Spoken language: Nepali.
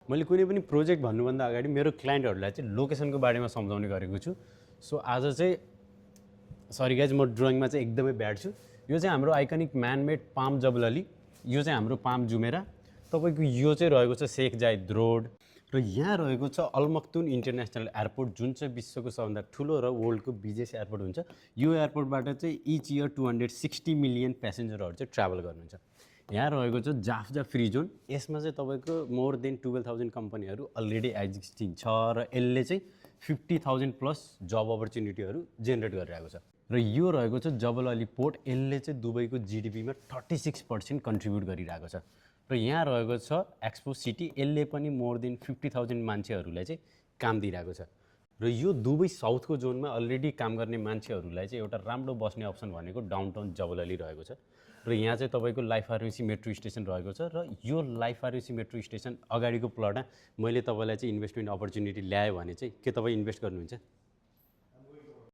मैले कुनै पनि प्रोजेक्ट भन्नुभन्दा अगाडि मेरो क्लाइन्टहरूलाई चाहिँ लोकेसनको बारेमा सम्झाउने गरेको छु। सो आज चाहिँ सरी गाइज, म ड्रइङमा चाहिँ एकदमै ब्याड छु। यो चाहिँ हाम्रो आइकनिक म्यानमेड पाम जबलली, यो चाहिँ हाम्रो पाम जुमेरा। तपाईँको यो चाहिँ रहेको छ शेख जायद रोड र यहाँ रहेको छ अल मक्तुम इन्टरनेसनल एयरपोर्ट, जुन चाहिँ विश्वको सबभन्दा ठुलो र वर्ल्डको बिजेस्ट एयरपोर्ट हुन्छ। यो एयरपोर्टबाट चाहिँ इच इयर 260 मिलियन प्यासेन्जरहरू चाहिँ ट्राभल गर्नुहुन्छ। यहाँ रहेको छ जाफ्जा फ्री जोन, यसमा चाहिँ तपाईँको मोर देन 12,000 कम्पनीहरू अलरेडी एक्जिस्टिङ छ र यसले चाहिँ 50,000 प्लस जब अपर्च्युनिटीहरू जेनेरेट गरिरहेको छ। र यो रहेको छ जबल अली पोर्ट, यसले चाहिँ दुबईको जिडिपीमा 36% कन्ट्रिब्युट गरिरहेको छ। र यहाँ रहेको छ एक्सपो सिटी, यसले पनि मोर देन 50,000 मान्छेहरूलाई चाहिँ काम दिइरहेको छ। र यो दुबई साउथको जोनमा अलरेडी काम गर्ने मान्छेहरूलाई चाहिँ एउटा राम्रो बस्ने अप्सन भनेको डाउनटाउन जबल अली रहेको छ। र यहाँ चाहिँ तपाईँको लाइफ फार्मेसी मेट्रो स्टेसन रहेको छ। र यो लाइफ फार्मेसी मेट्रो स्टेसन अगाडिको प्लटमा मैले तपाईँलाई चाहिँ इन्भेस्टमेन्ट अपर्च्युनिटी ल्यायो भने चाहिँ के तपाईँ इन्भेस्ट गर्नुहुन्छ?